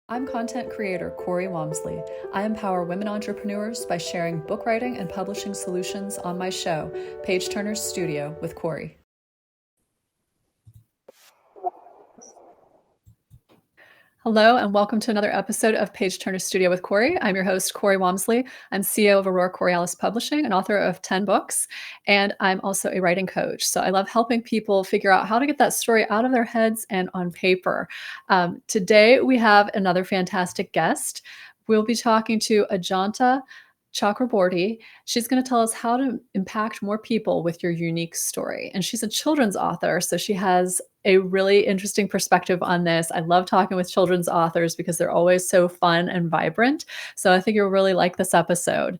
I'm content creator Cori Walmsley. I empower women entrepreneurs by sharing book writing and publishing solutions on my show, Page Turner's Studio with Cori. Hello, and welcome to another episode of Page Turner Studio with Cori. I'm your host, Cori Walmsley. I'm CEO of Aurora Coriolis Publishing and author of 10 books, and I'm also a writing coach. So I love helping people figure out how to get that story out of their heads and on paper. Today, we have another fantastic guest. We'll be talking to Ajanta Chakraborty. She's going to tell us how to impact more people with your unique story. And she's a children's author, so she has a really interesting perspective on this. I love talking with children's authors because they're always so fun and vibrant. So I think you'll really like this episode.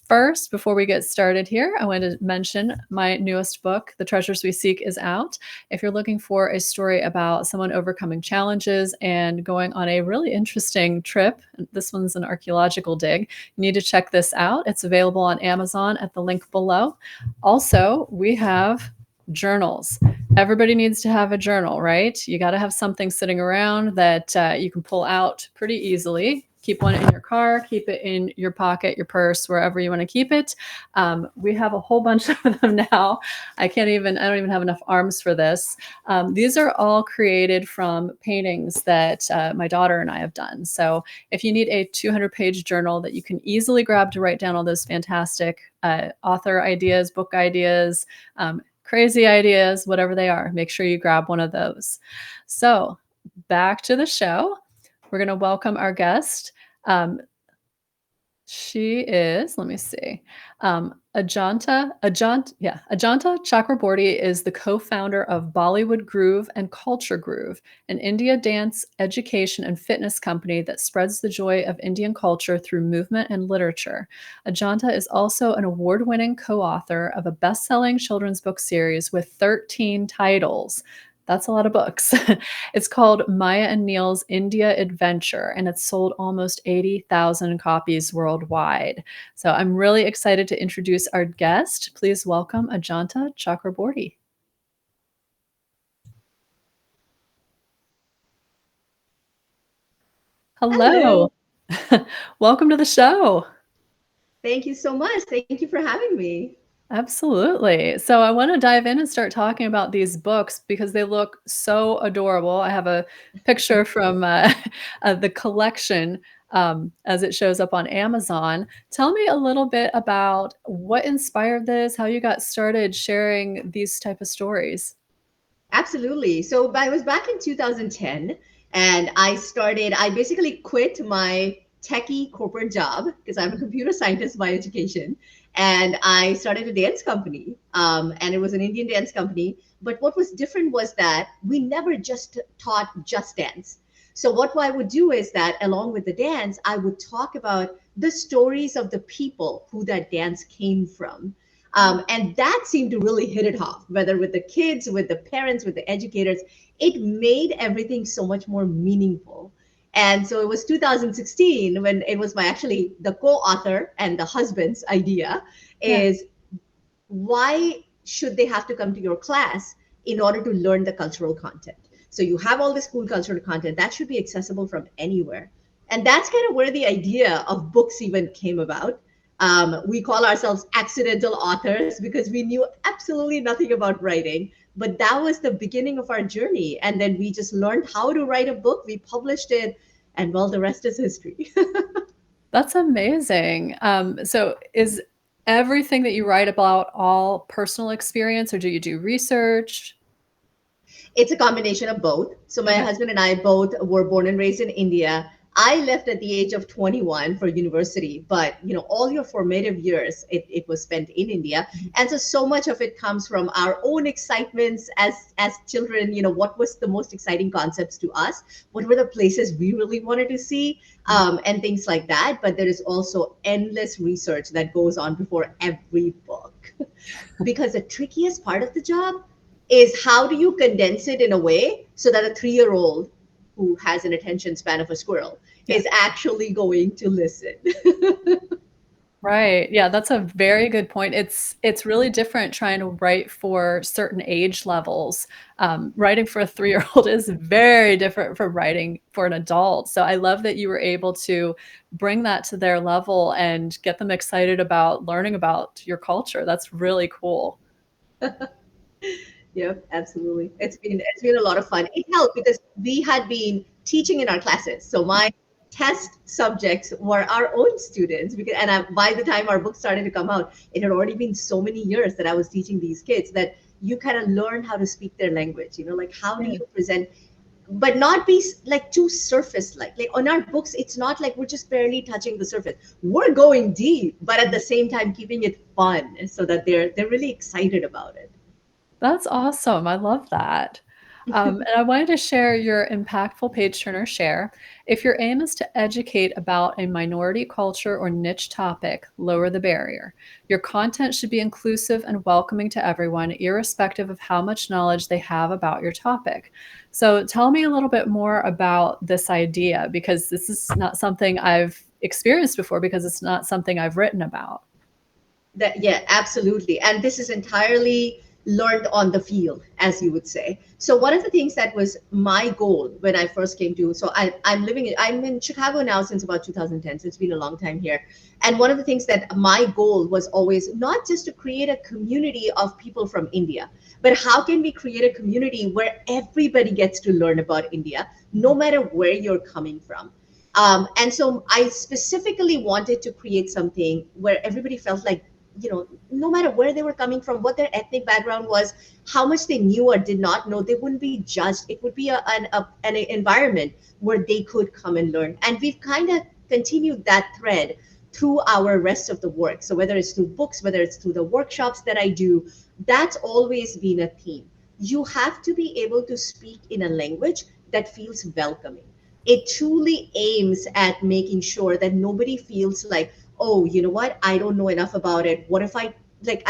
First, before we get started here, I want to mention my newest book, The Treasures We Seek, is out. If you're looking for a story about someone overcoming challenges and going on a really interesting trip, this one's an archaeological dig, you need to check this out. It's available on Amazon at the link below. Also, we have journals. Everybody needs to have a journal, right? You got to have something sitting around that you can pull out pretty easily. Keep one in your car, keep it in your pocket, your purse, wherever you want to keep it. We have a whole bunch of them now. I don't even have enough arms for this. These are all created from paintings that my daughter and I have done. So if you need a 200-page journal that you can easily grab to write down all those fantastic author ideas, book ideas, crazy ideas, whatever they are, make sure you grab one of those. So back to the show. We're going to welcome our guest. She is, let me see, Ajanta Chakraborty is the co-founder of Bollywood Groove and Culture Groove, an India dance education and fitness company that spreads the joy of Indian culture through movement and literature. Ajanta is also an award-winning co-author of a best-selling children's book series with 13 titles. That's a lot of books. It's called Maya and Neil's India Adventure, and it's sold almost 80,000 copies worldwide. So I'm really excited to introduce our guest. Please welcome Ajanta Chakraborty. Hello. Welcome to the show. Thank you so much. Thank you for having me. Absolutely. So I want to dive in and start talking about these books because they look so adorable. I have a picture from the collection as it shows up on Amazon. Tell me a little bit about what inspired this, how you got started sharing these type of stories. Absolutely. So I was back in 2010 and I basically quit my techie corporate job because I'm a computer scientist by education. And I started a dance company. And it was an Indian dance company. But what was different was that we never just taught just dance. So what I would do is that along with the dance, I would talk about the stories of the people who that dance came from. And that seemed to really hit it off, whether with the kids, with the parents, with the educators. It made everything so much more meaningful. And so it was 2016 when it was actually the co-author and the husband's idea is why should they have to come to your class in order to learn the cultural content? So you have all this cool cultural content that should be accessible from anywhere. And that's kind of where the idea of books even came about. We call ourselves accidental authors because we knew absolutely nothing about writing. But that was the beginning of our journey. And then we just learned how to write a book. We published it. And well, the rest is history. That's amazing. So is everything that you write about all personal experience, or do you do research? It's a combination of both. So my Okay. husband and I both were born and raised in India. I left at the age of 21 for university, but all your formative years, it was spent in India. And so much of it comes from our own excitements as children. What was the most exciting concepts to us? What were the places we really wanted to see? And things like that. But there is also endless research that goes on before every book. Because the trickiest part of the job is how do you condense it in a way so that a 3-year-old who has an attention span of a squirrel Yeah. is actually going to listen. Right. Yeah, that's a very good point. It's really different trying to write for certain age levels. Writing for a 3-year-old is very different from writing for an adult. So I love that you were able to bring that to their level and get them excited about learning about your culture. That's really cool. Yep, absolutely. It's been a lot of fun. It helped because we had been teaching in our classes. So my test subjects were our own students because by the time our book started to come out, it had already been so many years that I was teaching these kids that you kind of learn how to speak their language, like how do Yeah. you present, but not be like too surface like on our books. It's not like we're just barely touching the surface. We're going deep, but at the same time keeping it fun so that they're really excited about it. That's awesome. I love that. And I wanted to share your impactful page turner share. If your aim is to educate about a minority culture or niche topic, lower the barrier. Your content should be inclusive and welcoming to everyone, irrespective of how much knowledge they have about your topic. So tell me a little bit more about this idea, because this is not something I've experienced before, because it's not something I've written about. That, yeah, absolutely. And this is entirely learned on the field, as you would say. So one of the things that was my goal when I first came to, so I'm in Chicago now since about 2010, so it's been a long time here. And one of the things that my goal was always not just to create a community of people from India, but how can we create a community where everybody gets to learn about India, no matter where you're coming from. And so I specifically wanted to create something where everybody felt like, no matter where they were coming from, what their ethnic background was, how much they knew or did not know, they wouldn't be judged. It would be an environment where they could come and learn. And we've kind of continued that thread through our rest of the work. So whether it's through books, whether it's through the workshops that I do, that's always been a theme. You have to be able to speak in a language that feels welcoming. It truly aims at making sure that nobody feels like, oh, you know what, I don't know enough about it. What if I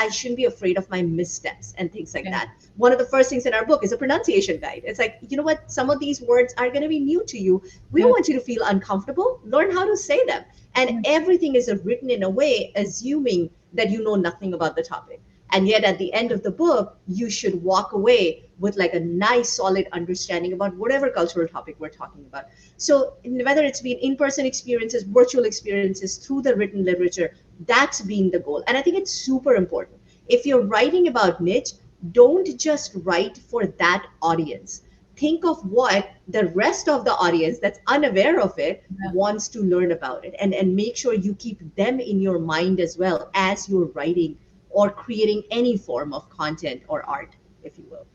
shouldn't be afraid of my missteps and things like Yeah. that. One of the first things in our book is a pronunciation guide. It's like, you know what, some of these words are going to be new to you. We don't Yeah. want you to feel uncomfortable. Learn how to say them. And Yeah. everything is written in a way assuming that you know nothing about the topic. And yet at the end of the book, you should walk away with like a nice solid understanding about whatever cultural topic we're talking about. So whether it's been in-person experiences, virtual experiences, through the written literature, that's been the goal. And I think it's super important. If you're writing about niche, don't just write for that audience. Think of what the rest of the audience that's unaware of it Yeah. wants to learn about it, and make sure you keep them in your mind as well as you're writing or creating any form of content or art, if you will.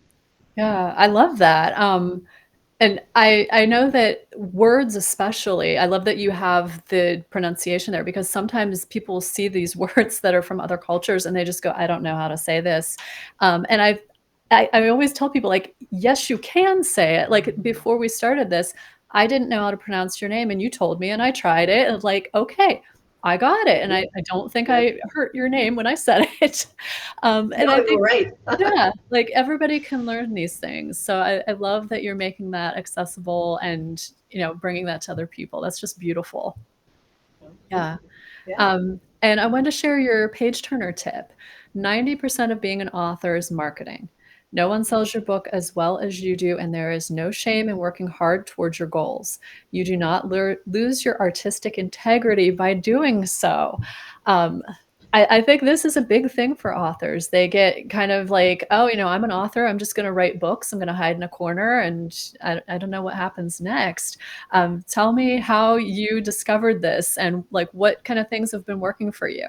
Yeah, I love that. And I know that words especially, I love that you have the pronunciation there, because sometimes people see these words that are from other cultures and they just go, I don't know how to say this. And I always tell people, like, yes, you can say it. Like, before we started this, I didn't know how to pronounce your name and you told me and I tried it and like, okay, I got it. And Yeah, I don't think yeah. I hurt your name when I said it. And No, I you're think, right. yeah, like everybody can learn these things. So I love that you're making that accessible and, bringing that to other people. That's just beautiful. Thank Yeah. you. Yeah. And I wanted to share your page turner tip. 90% of being an author is marketing. No one sells your book as well as you do, and there is no shame in working hard towards your goals. You do not lose your artistic integrity by doing so. Um, I think this is a big thing for authors. They get kind of like, oh, I'm an author. I'm just going to write books. I'm going to hide in a corner, and I don't know what happens next. Tell me how you discovered this and like what kind of things have been working for you.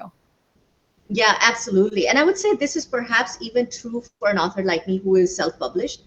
Yeah, absolutely. And I would say this is perhaps even true for an author like me who is self-published.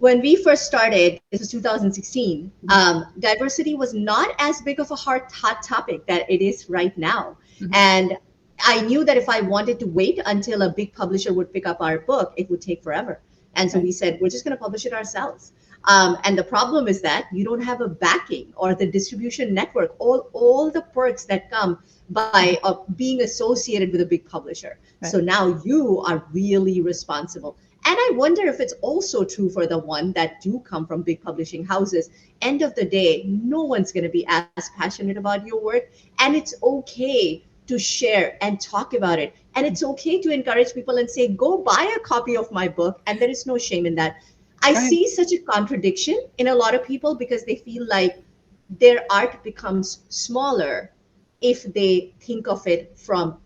When we first started, this was 2016, Mhm. diversity was not as big of a hot topic that it is right now. Mhm. And I knew that if I wanted to wait until a big publisher would pick up our book, it would take forever. And so Right. we said, we're just going to publish it ourselves. And the problem is that you don't have a backing or the distribution network, all the perks that come by being associated with a big publisher. Right. So now you are really responsible. And I wonder if it's also true for the one that do come from big publishing houses. End of the day, no one's going to be as passionate about your work. And it's okay to share and talk about it. And it's okay to encourage people and say, go buy a copy of my book. And there is no shame in that. I Right. see such a contradiction in a lot of people because they feel like their art becomes smaller if they think of it from,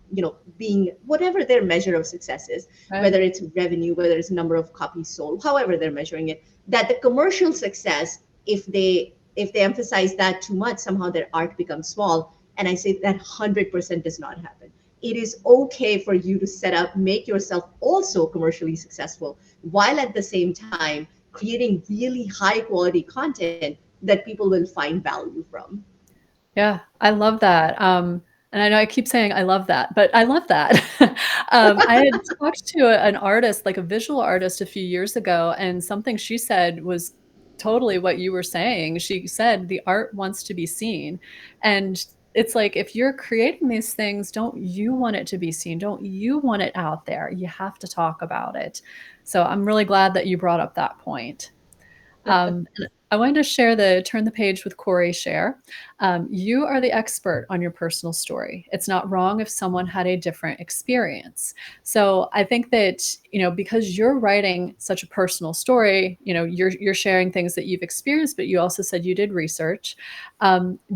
being whatever their measure of success is, Right. whether it's revenue, whether it's number of copies sold, however they're measuring it, that the commercial success, if they emphasize that too much, somehow their art becomes small. And I say that 100% does not happen. It is okay for you to set up, make yourself also commercially successful, while at the same time creating really high quality content that people will find value from. Yeah, I love that. And I know I keep saying I love that, but I love that. I had talked to an artist, like a visual artist, a few years ago, and something she said was totally what you were saying. She said the art wants to be seen. And it's like if you're creating these things, don't you want it to be seen? Don't you want it out there? You have to talk about it. So I'm really glad that you brought up that point. And I wanted to share the turn the page with Cori share. You are the expert on your personal story. It's not wrong if someone had a different experience. So I think that, because you're writing such a personal story, you're sharing things that you've experienced, but you also said you did research.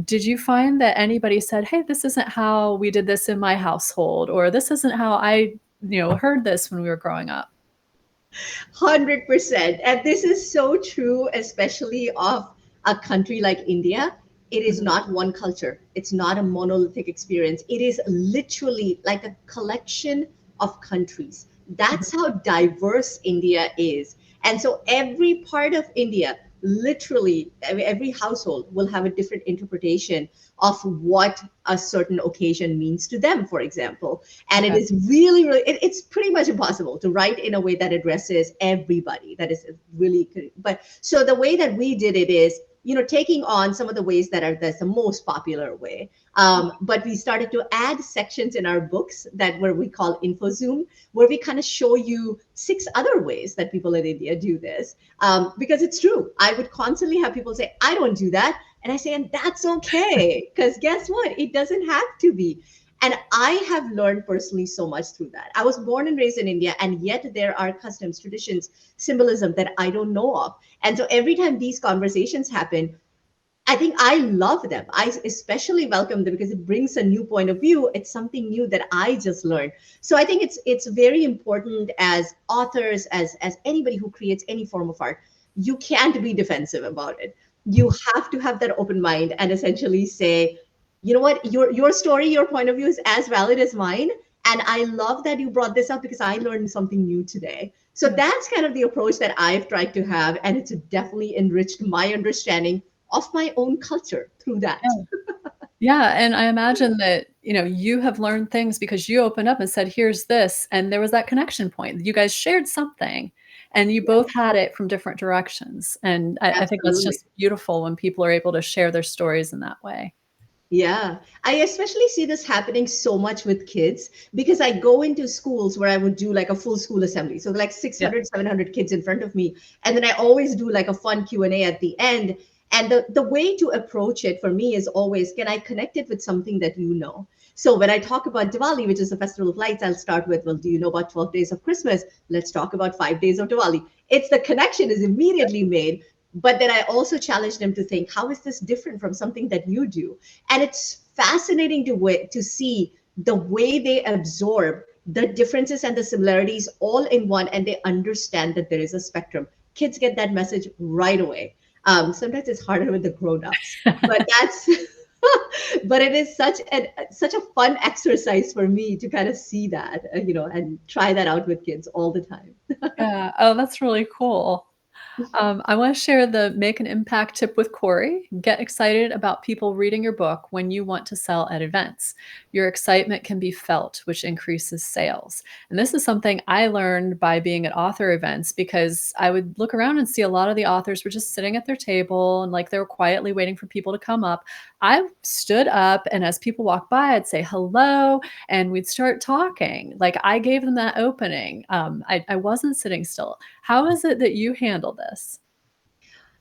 Did you find that anybody said, hey, this isn't how we did this in my household, or this isn't how I, heard this when we were growing up? 100%. And this is so true, especially of a country like India. It is Mhm. not one culture, it's not a monolithic experience. It is literally like a collection of countries. Mhm. That's how diverse India is. And so every part of India, literally, every household will have a different interpretation of what a certain occasion means to them, for example. And it Okay. is really, really, it's pretty much impossible to write in a way that addresses everybody. That is really good. But so the way that we did it is, taking on some of the ways that's the most popular way. But we started to add sections in our books that where we call InfoZoom, where we kind of show you 6 other ways that people in India do this. Because it's true. I would constantly have people say, I don't do that. And I say, and that's okay. Because guess what? It doesn't have to be. And I have learned personally so much through that. I was born and raised in India, and yet there are customs, traditions, symbolism that I don't know of. And so every time these conversations happen, I think I love them. I especially welcome them because it brings a new point of view. It's something new that I just learned. So I think it's very important as authors, as anybody who creates any form of art, you can't be defensive about it. You have to have that open mind and essentially say, you know what, your story, your point of view is as valid as mine. And I love that you brought this up because I learned something new today. So Yeah. that's kind of the approach that I've tried to have. And it's definitely enriched my understanding of my own culture through that. Yeah. Yeah, and I imagine that, you have learned things because you opened up and said, "Here's this," and there was that connection point. You guys shared something, and you both had it from different directions, and I think that's Absolutely. just beautiful when people are able to share their stories in that way. Yeah. I especially see this happening so much with kids because I go into schools where I would do like a full school assembly. So like Yeah. 600, 700 kids in front of me. And then I always do like a fun Q&A at the end. And the way to approach it for me is always, can I connect it with something that you know? So when I talk about Diwali, which is the festival of lights, I'll start with, well, do you know about 12 days of Christmas? Let's talk about 5 days of Diwali. It's the connection is immediately made. But then I also challenge them to think, how is this different from something that you do? And it's fascinating to see the way they absorb the differences and the similarities all in one, and they understand that there is a spectrum. Kids get that message right away. Sometimes it's harder with the grown-ups, but that's but it is such a fun exercise for me to kind of see that, and try that out with kids all the time. Yeah. Oh, that's really cool. I want to share the make an impact tip with Corey. Get excited about people reading your book when you want to sell at events. Your excitement can be felt, which increases sales. And this is something I learned by being at author events because I would look around and see a lot of the authors were just sitting at their table and like they were quietly waiting for people to come up. I stood up and as people walked by, I'd say hello and we'd start talking. Like I gave them that opening. I wasn't sitting still. How is it that you handle this?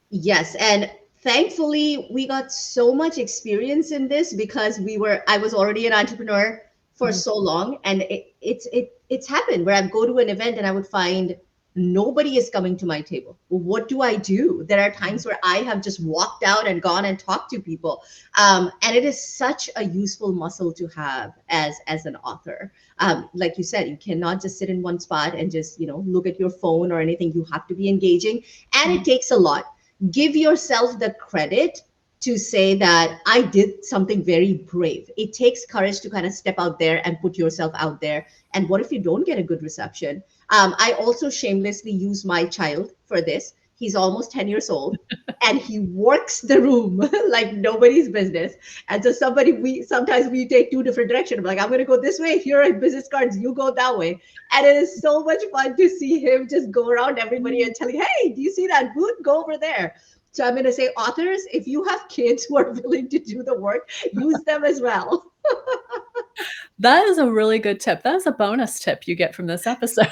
Yes, and thankfully we got so much experience in this because I was already an entrepreneur. for so long, and it's happened where I go to an event and I would find nobody is coming to my table. What do I do? There are times where I have just walked out and gone and talked to people, and it is such a useful muscle to have as an author. Like you said, you cannot just sit in one spot and just look at your phone or anything. You have to be engaging, and it takes a lot. Give yourself the credit to say that I did something very brave. It takes courage to kind of step out there and put yourself out there. And what if you don't get a good reception? I also shamelessly use my child for this. He's almost 10 years old and he works the room like nobody's business. And so sometimes we take two different directions. I'm like, I'm going to go this way. Here are business cards. You go that way. And it is so much fun to see him just go around everybody and telling, hey, do you see that booth? Go over there. So I'm going to say, authors, if you have kids who are willing to do the work, use them as well. That is a really good tip. That is a bonus tip you get from this episode.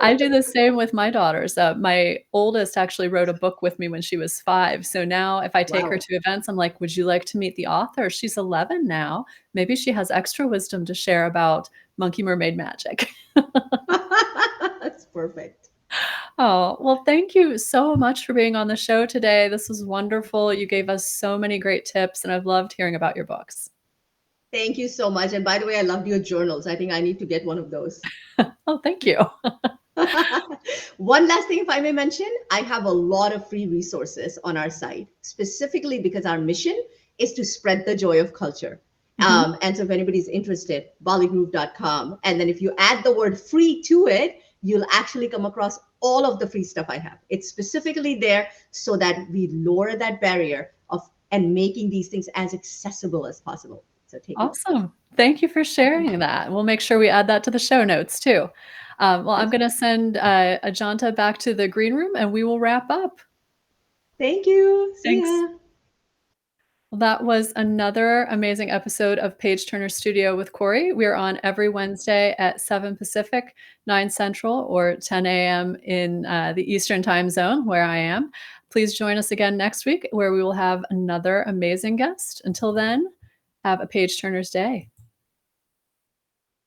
I do the same with my daughters. My oldest actually wrote a book with me when she was 5. So now if I take her Wow. to events, I'm like, would you like to meet the author? She's 11 now. Maybe she has extra wisdom to share about monkey mermaid magic. That's perfect. Oh, well, thank you so much for being on the show today. This was wonderful. You gave us so many great tips, and I've loved hearing about your books. Thank you so much. And by the way, I loved your journals. I think I need to get one of those. Oh, thank you. One last thing, if I may mention, I have a lot of free resources on our site, specifically because our mission is to spread the joy of culture. Mhm. And so if anybody's interested, bollygroove.com. And then if you add the word free to it, you'll actually come across all of the free stuff I have. It's specifically there so that we lower that barrier of and making these things as accessible as possible. So take a look. Awesome. Thank you for sharing that. We'll make sure we add that to the show notes too. Well, I'm That's going to send Ajanta back to the green room and we will wrap up. Thank you. See Thanks. ya. Well, that was another amazing episode of Page Turner Studio with Cori. We are on every Wednesday at 7 Pacific, 9 Central, or 10 a.m. in the Eastern time zone where I am. Please join us again next week where we will have another amazing guest. Until then, have a Page Turner's Day.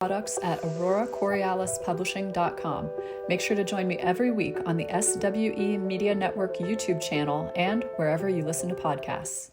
Products at auroracoriolispublishing.com. Make sure to join me every week on the SWE Media Network YouTube channel and wherever you listen to podcasts.